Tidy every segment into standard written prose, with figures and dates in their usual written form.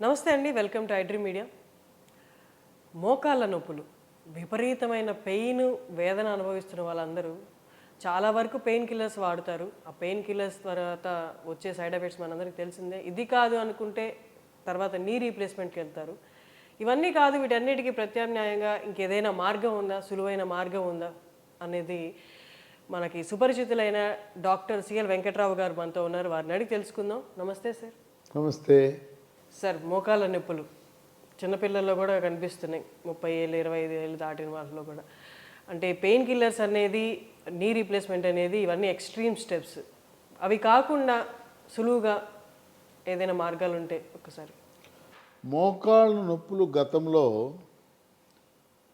నమస్తే అండి, welcome to iDream media. మోకాళ్ళ నొప్పులు, విపరీతమైన పెయిన్, వేదన అనుభవిస్తున్న వాళ్ళందరూ చాలా వరకు పెయిన్ కిల్లర్స్ వాడుతారు. ఆ పెయిన్ కిల్లర్స్ తర్వాత వచ్చే సైడ్ ఎఫెక్ట్స్ మనందరికీ తెలిసిందే. ఇది కాదు అనుకుంటే తర్వాత నీ రీప్లేస్మెంట్కి వెళ్తారు. ఇవన్నీ కాదు, వీటన్నిటికీ ప్రత్యామ్నాయంగా ఇంకేదైనా మార్గం ఉందా, సులువైన మార్గం ఉందా అనేది మనకి సుపరిచితులైన డాక్టర్ సిఎల్ వెంకట్రావు గారు మనతో ఉన్నారు. వారిని అడిగి తెలుసుకుందాం. నమస్తే సార్. నమస్తే సార్, మోకాళ్ళ నొప్పులు చిన్నపిల్లల్లో కూడా కనిపిస్తున్నాయి. 30 ఏళ్ళు 25 ఏళ్ళు దాటిన వాళ్ళలో కూడా. అంటే పెయిన్ కిల్లర్స్ అనేది, నీ రీప్లేస్మెంట్ అనేది, ఇవన్నీ ఎక్స్ట్రీమ్ స్టెప్స్. అవి కాకుండా సులువుగా ఏదైనా మార్గాలు ఉంటే ఒకసారి. మోకాళ్ళ నొప్పులు గతంలో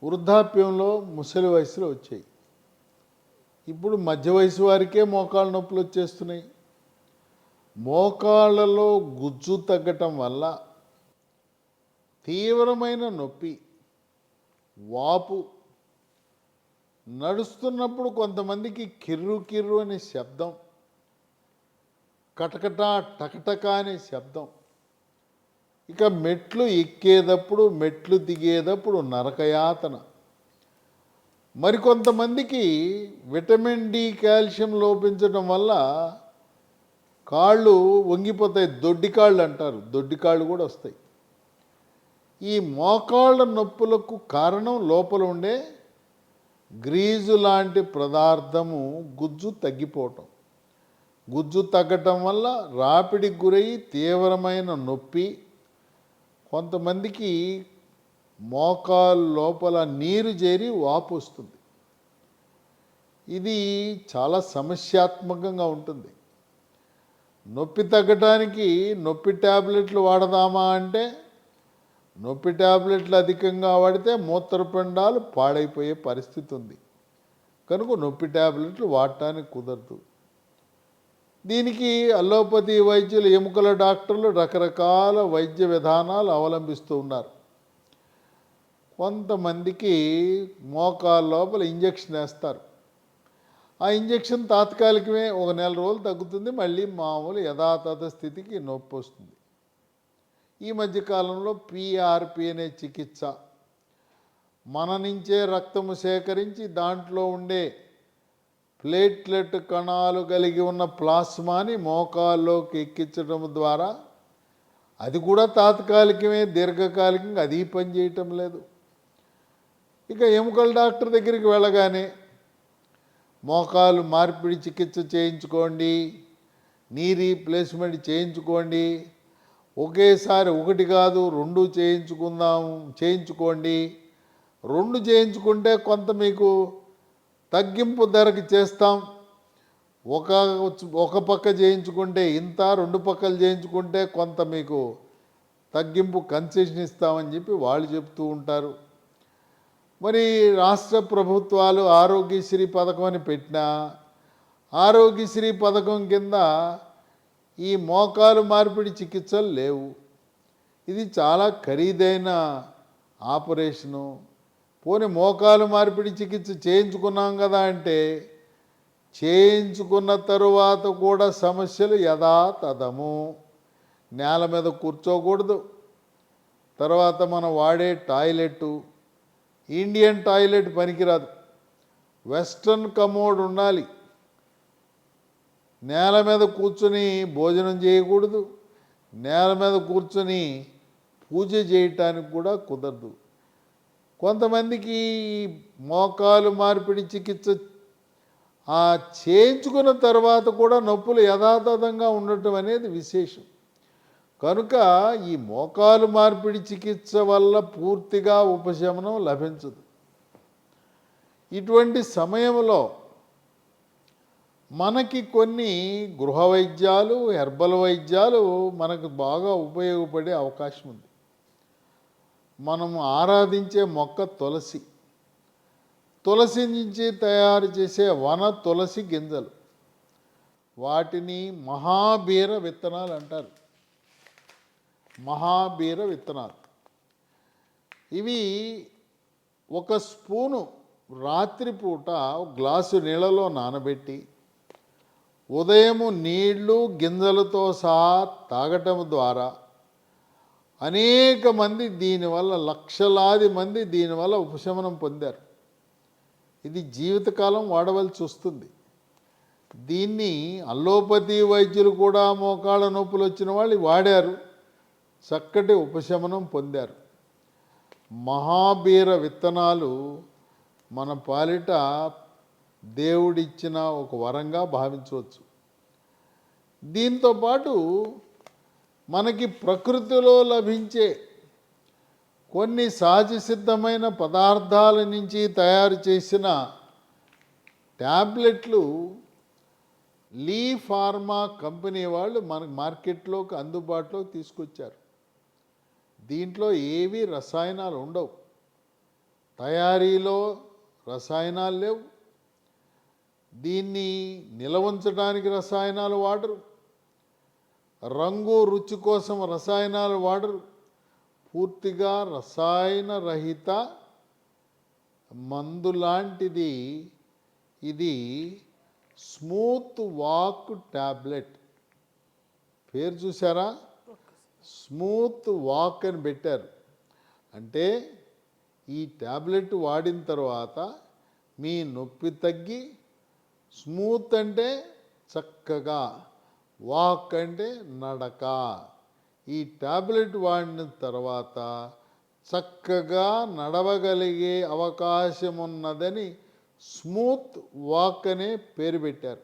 వృద్ధాప్యంలో ముసలి వయసులో వచ్చాయి. ఇప్పుడు మధ్య వయసు వారికే మోకాళ్ళ నొప్పులు వచ్చేస్తున్నాయి. మోకాళ్ళలో గుజ్జు తగ్గటం వల్ల తీవ్రమైన నొప్పి, వాపు, నడుస్తున్నప్పుడు కొంతమందికి కిర్రు కిర్రు అనే శబ్దం, కటకట టకటక అనే శబ్దం, ఇక మెట్లు ఎక్కేటప్పుడు మెట్లు దిగేటప్పుడు నరకయాతన. మరికొంతమందికి విటమిన్ డి, కాల్షియం లోపించడం వల్ల కాళ్ళు వంగిపోతాయి, దొడ్డికాళ్ళు అంటారు, దొడ్డికాళ్ళు కూడా వస్తాయి. ఈ మోకాళ్ళ నొప్పులకు కారణం లోపల ఉండే గ్రీజు లాంటి పదార్థము గుజ్జు తగ్గిపోవటం. గుజ్జు తగ్గటం వల్ల రాపిడికి గురయ్యి తీవ్రమైన నొప్పి, కొంతమందికి మోకాలు లోపల నీరు చేరి వాపు వస్తుంది. ఇది చాలా సమస్యాత్మకంగా ఉంటుంది. నొప్పి తగ్గటానికి నొప్పి ట్యాబ్లెట్లు వాడదామా అంటే, నొప్పి ట్యాబ్లెట్లు అధికంగా వాడితే మూత్రపిండాలు పాడైపోయే పరిస్థితి ఉంది. కనుక నొప్పి ట్యాబ్లెట్లు వాడటానికి కుదరదు. దీనికి అల్లోపతి వైద్యులు, ఎముకల డాక్టర్లు రకరకాల వైద్య విధానాలు అవలంబిస్తూ ఉన్నారు. కొంతమందికి మోకాళ్ళ లోపల ఇంజక్షన్ వేస్తారు. ఆ ఇంజక్షన్ తాత్కాలికమే, 1 నెల రోజులు తగ్గుతుంది, మళ్ళీ మామూలు యథాతథ స్థితికి నొప్పి వస్తుంది. ఈ మధ్యకాలంలో పిఆర్పి అనే చికిత్స, మన నుంచే రక్తము సేకరించి దాంట్లో ఉండే ప్లేట్లెట్ కణాలు కలిగి ఉన్న ప్లాస్మాని మోకాల్లోకి ఎక్కించడం ద్వారా, అది కూడా తాత్కాలికమే, దీర్ఘకాలికంగా అది పని చేయటం లేదు. ఇక ఎముకల డాక్టర్ దగ్గరికి వెళ్ళగానే మోకాలు మార్పిడి చికిత్స చేయించుకోండి, నీ రీప్లేస్మెంట్ చేయించుకోండి, ఒకేసారి 1 కాదు 2 చేయించుకోండి, 2 చేయించుకుంటే కొంత మీకు తగ్గింపు ధరకి చేస్తాం, ఒక పక్క చేయించుకుంటే ఇంత, 2 పక్కలు చేయించుకుంటే కొంత మీకు తగ్గింపు కన్సెషన్ ఇస్తామని చెప్పి వాళ్ళు చెప్తూ ఉంటారు. మరి రాష్ట్ర ప్రభుత్వాలు ఆరోగ్యశ్రీ పథకం అని పెట్టినా, ఆరోగ్యశ్రీ పథకం కింద ఈ మోకాలు మార్పిడి చికిత్సలు లేవు. ఇది చాలా ఖరీదైన ఆపరేషను. పోనీ మోకాలు మార్పిడి చికిత్స చేయించుకున్నాం కదా అంటే, చేయించుకున్న తరువాత కూడా సమస్యలు యథాతథము. నేల మీద కూర్చోకూడదు. తర్వాత మనం వాడే టాయిలెట్, ఇండియన్ టాయిలెట్ పనికిరాదు, వెస్ట్రన్ కమోడ్ ఉండాలి. నేల మీద కూర్చొని భోజనం చేయకూడదు, నేల మీద కూర్చొని పూజ చేయటానికి కూడా కుదరదు. కొంతమందికి మోకాలు మార్పిడి చికిత్స చేయించుకున్న తర్వాత కూడా నొప్పులు యథాతథంగా ఉండటం అనేది విశేషం. కనుక ఈ మోకాలు మార్పిడి చికిత్స వల్ల పూర్తిగా ఉపశమనం లభించదు. ఇటువంటి సమయంలో మనకి కొన్ని గృహ వైద్యాలు, హెర్బల్ వైద్యాలు మనకు బాగా ఉపయోగపడే అవకాశం ఉంది. మనం ఆరాధించే మొక్క తులసి, తులసి నుంచి తయారు చేసే వన తులసి గింజలు, వాటిని మహాబీర విత్తనాలు అంటారు. మహాబీర విత్తనాలు ఇవి 1 స్పూను రాత్రిపూట గ్లాసు నీళ్ళలో నానబెట్టి ఉదయము నీళ్లు గింజలతో సహా తాగటం ద్వారా అనేక మంది దీనివల్ల, లక్షలాది మంది దీనివల్ల ఉపశమనం పొందారు. ఇది జీవితకాలం వాడవలసి వస్తుంది. దీన్ని అల్లోపతి వైద్యులు కూడా మోకాళ్ళ నొప్పులు వచ్చిన వాళ్ళు వాడారు, చక్కటి ఉపశమనం పొందారు. మహాబీర విత్తనాలు మన పాలిట దేవుడిచ్చిన ఒక వరంగా భావించవచ్చు. దీంతో పాటు మనకి ప్రకృతిలో లభించే కొన్ని సహజ సిద్ధమైన పదార్థాల నుంచి తయారు చేసిన ట్యాబ్లెట్లు లీ ఫార్మా కంపెనీ వాళ్ళు మనకు మార్కెట్లోకి అందుబాటులోకి తీసుకొచ్చారు. దీంట్లో ఏవి రసాయనాలు ఉండవు, తయారీలో రసాయనాలు లేవు, దీన్ని నిల్వ ఉంచడానికి రసాయనాలు వాడరు, రంగు రుచి కోసం రసాయనాలు వాడరు. పూర్తిగా రసాయన రహిత మందు లాంటిది ఇది. స్మూత్ వాక్ ట్యాబ్లెట్ పేరు చూసారా? స్మూత్ వాక్ అని పెట్టారు. అంటే ఈ ట్యాబ్లెట్ వాడిన తర్వాత మీ నొప్పి తగ్గి, స్మూత్ అంటే చక్కగా, వాక్ అంటే నడక. ఈ ట్యాబ్లెట్ వాడిన తర్వాత చక్కగా నడవగలిగే అవకాశం ఉన్నదని స్మూత్ వాక్ అనే పేరు పెట్టారు.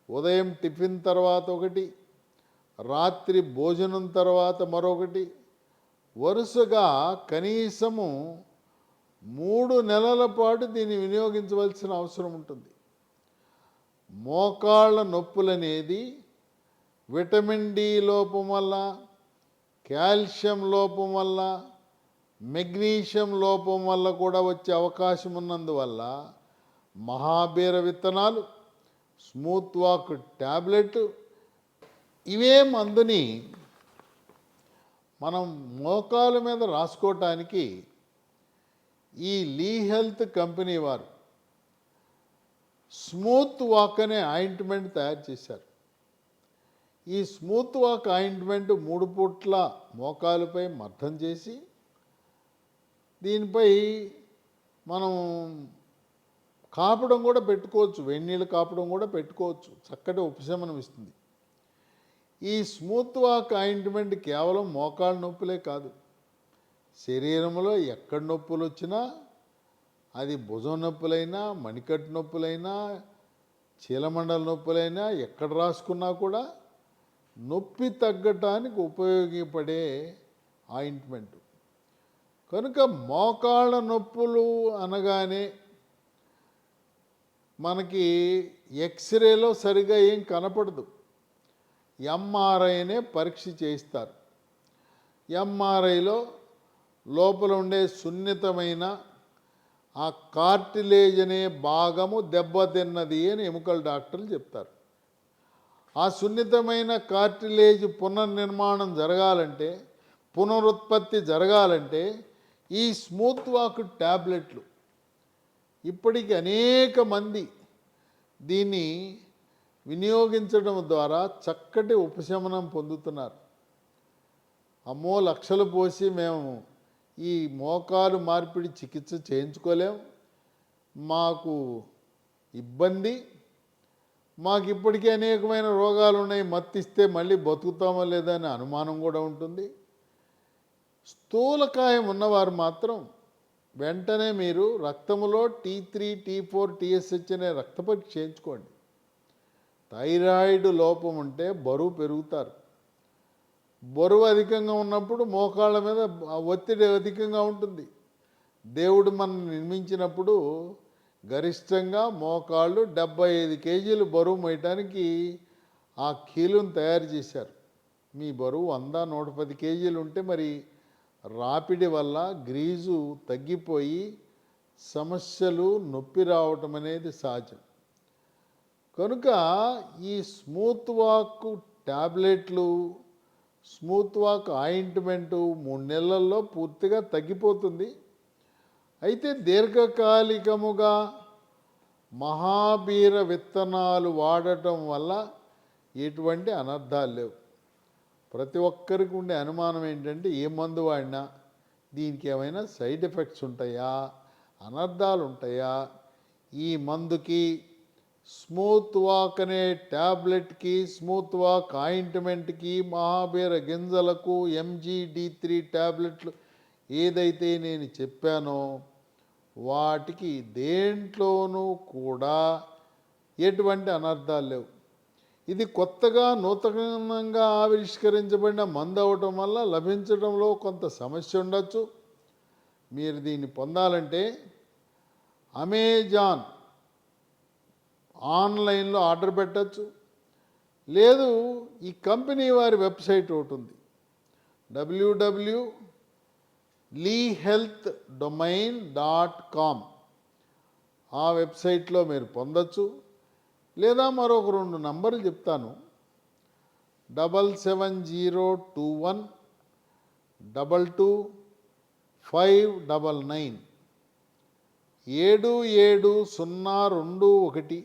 ఉదయం టిఫిన్ తర్వాత ఒకటి, రాత్రి భోజనం తర్వాత మరొకటి, వరుసగా కనీసము 3 నెలల పాటు దీన్ని వినియోగించవలసిన అవసరం ఉంటుంది. మోకాళ్ళ నొప్పులనేది విటమిన్ డి లోపం వల్ల, కాల్షియం లోపం వల్ల, మెగ్నీషియం లోపం వల్ల కూడా వచ్చే అవకాశం ఉన్నందువల్ల మహాబీర విత్తనాలు, స్మూత్ వాక్ ట్యాబ్లెట్ ఇవే మందుని మనం మోకాల మీద రాసుకోవటానికి ఈ లీ హెల్త్ కంపెనీ వారు స్మూత్ వాక్ అనే ఆయింట్మెంట్ తయారు చేశారు. ఈ స్మూత్ వాక్ ఆయింట్మెంట్ 3 పూట్ల మోకాలుపై మర్దం చేసి, దీనిపై మనం కాపడం కూడా పెట్టుకోవచ్చు, వెన్నీళ్ళు కాపడం కూడా పెట్టుకోవచ్చు, చక్కటి ఉపశమనం ఇస్తుంది. ఈ స్మూత్ వాక్ ఆయింట్మెంట్ కేవలం మోకాళ్ళ నొప్పులే కాదు, శరీరంలో ఎక్కడ నొప్పులు వచ్చినా, అది భుజం నొప్పులైనా, మణికట్టు నొప్పులైనా, చీలమండల నొప్పులైనా, ఎక్కడ రాసుకున్నా కూడా నొప్పి తగ్గటానికి ఉపయోగపడే ఆయింట్మెంట్. కనుక మోకాళ్ళ నొప్పులు అనగానే మనకి ఎక్స్రేలో సరిగా ఏం కనపడదు, ఎంఆర్ఐనే పరీక్ష చేయిస్తారు. ఎంఆర్ఐలో లోపల ఉండే సున్నితమైన ఆ కార్టిలేజ్ అనే భాగము దెబ్బతిన్నది అని ఎముకల డాక్టర్లు చెప్తారు. ఆ సున్నితమైన కార్టిలేజ్ పునర్నిర్మాణం జరగాలంటే, పునరుత్పత్తి జరగాలంటే ఈ స్మూత్ వాక్ ట్యాబ్లెట్లు ఇప్పటికి అనేక మంది దీన్ని వినియోగించడం ద్వారా చక్కటి ఉపశమనం పొందుతున్నారు. అమ్మో లక్షలు పోసి మేము ఈ మోకాలు మార్పిడి చికిత్స చేయించుకోలేం, మాకు ఇబ్బంది, మాకు ఇప్పటికీ అనేకమైన రోగాలు ఉన్నాయి, మత్తిస్తే మళ్ళీ బతుకుతామో లేదా అనే అనుమానం కూడా ఉంటుంది. స్థూలకాయం ఉన్నవారు మాత్రం వెంటనే మీరు రక్తములో T3, T4, TSH అనే రక్త పరీక్ష చేయించుకోండి. థైరాయిడ్ లోపం ఉంటే బరువు పెరుగుతారు. బరువు అధికంగా ఉన్నప్పుడు మోకాళ్ళ మీద ఒత్తిడి అధికంగా ఉంటుంది. దేవుడు మనం నిర్మించినప్పుడు గరిష్టంగా మోకాళ్ళు 75 కేజీలు బరువు మోయటానికి ఆ కీలును తయారు చేశారు. మీ బరువు 100, 110 కేజీలు ఉంటే మరి రాపిడి వల్ల గ్రీజు తగ్గిపోయి సమస్యలు, నొప్పి రావటం అనేది సహజం. కనుక ఈ స్మూత్ వాక్ ట్యాబ్లెట్లు, స్మూత్ వాక్ ఆయింట్మెంటు 3 నెలల్లో పూర్తిగా తగ్గిపోతుంది. అయితే దీర్ఘకాలికముగా మహాబీర విత్తనాలు వాడటం వల్ల ఎటువంటి అనర్థాలు లేవు. ప్రతి ఒక్కరికి ఉండే అనుమానం ఏంటంటే ఏ మందు వాడినా దీనికి ఏమైనా సైడ్ ఎఫెక్ట్స్ ఉంటాయా, అనర్థాలు ఉంటాయా? ఈ మందుకి స్మూత్ వాక్ అనే ట్యాబ్లెట్కి, స్మూత్ వాక్ ఆయింట్మెంట్కి, మహాబీర గింజలకు, MGD3 ట్యాబ్లెట్లు ఏదైతే నేను చెప్పానో వాటికి దేంట్లోనూ కూడా ఎటువంటి అనర్థాలు లేవు. ఇది కొత్తగా నూతనంగా ఆవిష్కరించబడిన మందు అవటం వల్ల లభించడంలో కొంత సమస్య ఉండొచ్చు. మీరు దీన్ని పొందాలంటే అమెజాన్ ఆన్లైన్లో ఆర్డర్ పెట్టచ్చు. లేదు, ఈ కంపెనీ వారి వెబ్సైట్ ఒకటి ఉంది, www.lehealthdomain.com. ఆ వెబ్సైట్లో మీరు పొందొచ్చు. లేదా మరొక 2 నంబర్లు చెప్తాను, 77021 22 599 770221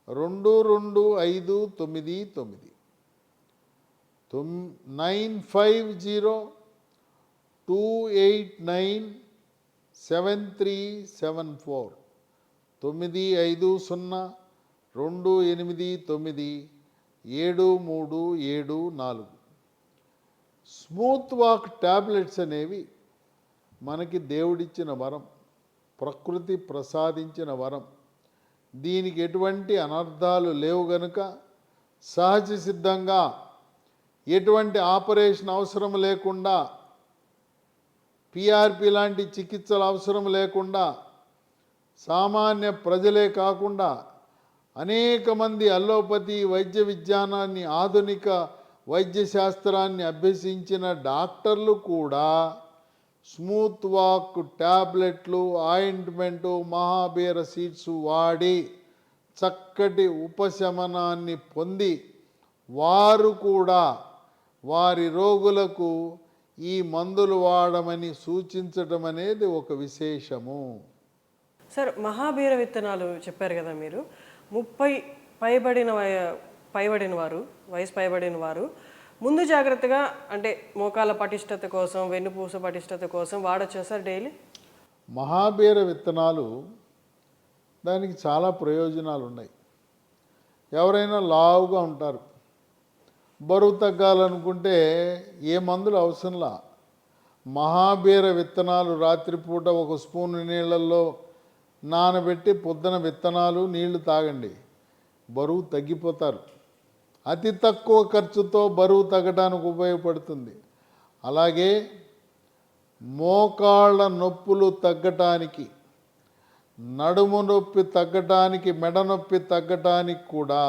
221 950 289 7374. స్మూత్ వాక్ ట్యాబ్లెట్స్ అనేవి మనకి దేవుడిచ్చిన వరం, ప్రకృతి ప్రసాదించిన వరం. దీనికి ఎటువంటి అనర్థాలు లేవు గనుక సహజ సిద్ధంగా ఎటువంటి ఆపరేషన్ అవసరం లేకుండా, PRP లాంటి చికిత్సలు అవసరం లేకుండా సామాన్య ప్రజలే కాకుండా అనేక మంది అల్లోపతి వైద్య విజ్ఞానాన్ని, ఆధునిక వైద్య శాస్త్రాన్ని అభ్యసించిన డాక్టర్లు కూడా స్మూత్ వాక్ ట్యాబ్లెట్లు, ఆయింట్మెంటు, మహాబీర సీడ్స్ వాడి చక్కటి ఉపశమనాన్ని పొంది వారు కూడా వారి రోగులకు ఈ మందులు వాడమని సూచించడం అనేది ఒక విశేషము. సార్, మహాబీర విత్తనాలు చెప్పారు కదా మీరు, 30 వయసు పైబడిన వారు ముందు జాగ్రత్తగా అంటే మోకాల పటిష్టత కోసం, వెన్నుపూస పటిష్టత కోసం వాడచ్చా సార్ డైలీ? మహాబీర విత్తనాలు దానికి చాలా ప్రయోజనాలు ఉన్నాయి. ఎవరైనా లావుగా ఉంటారు, బరువు తగ్గాలనుకుంటే ఏ మందులు అవసరంలా, మహాబీర విత్తనాలు రాత్రిపూట 1 స్పూను నీళ్ళల్లో నానబెట్టి పొద్దున విత్తనాలు నీళ్లు తాగండి, బరువు తగ్గిపోతారు. అతి తక్కువ ఖర్చుతో బరువు తగ్గడానికి ఉపయోగపడుతుంది. అలాగే మోకాళ్ళ నొప్పులు తగ్గటానికి, నడుము నొప్పి తగ్గటానికి, మెడ నొప్పి తగ్గటానికి కూడా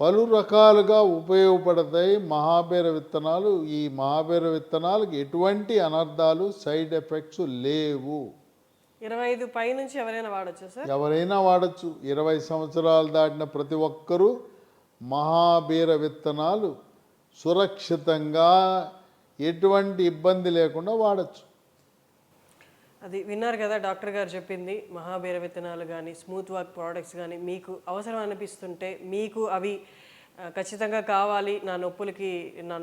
పలు రకాలుగా ఉపయోగపడతాయి మహాబీర విత్తనాలు. ఈ మహాబీర విత్తనాలకు ఎటువంటి అనర్థాలు, సైడ్ ఎఫెక్ట్స్ లేవు. 25 పై నుంచి ఎవరైనా వాడచ్చా సార్? ఎవరైనా వాడచ్చు. 20 సంవత్సరాలు దాటిన ప్రతి ఒక్కరూ మహాబీర విత్తనాలు సురక్షితంగా ఎటువంటి ఇబ్బంది లేకుండా వాడచ్చు. అది విన్నారు కదా డాక్టర్ గారు చెప్పింది. మహాబీర విత్తనాలు కానీ, స్మూత్ వాక్ ప్రోడక్ట్స్ కానీ మీకు అవసరం అనిపిస్తుంటే, మీకు అవి ఖచ్చితంగా కావాలి, నా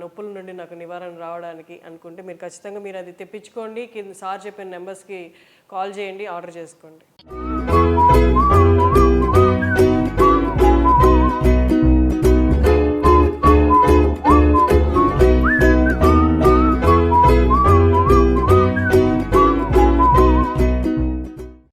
నొప్పుల నుండి నాకు నివారణ రావడానికి అనుకుంటే మీరు ఖచ్చితంగా అది తెప్పించుకోండి. కింద సార్ చెప్పిన నెంబర్స్కి కాల్ చేయండి, ఆర్డర్ చేసుకోండి.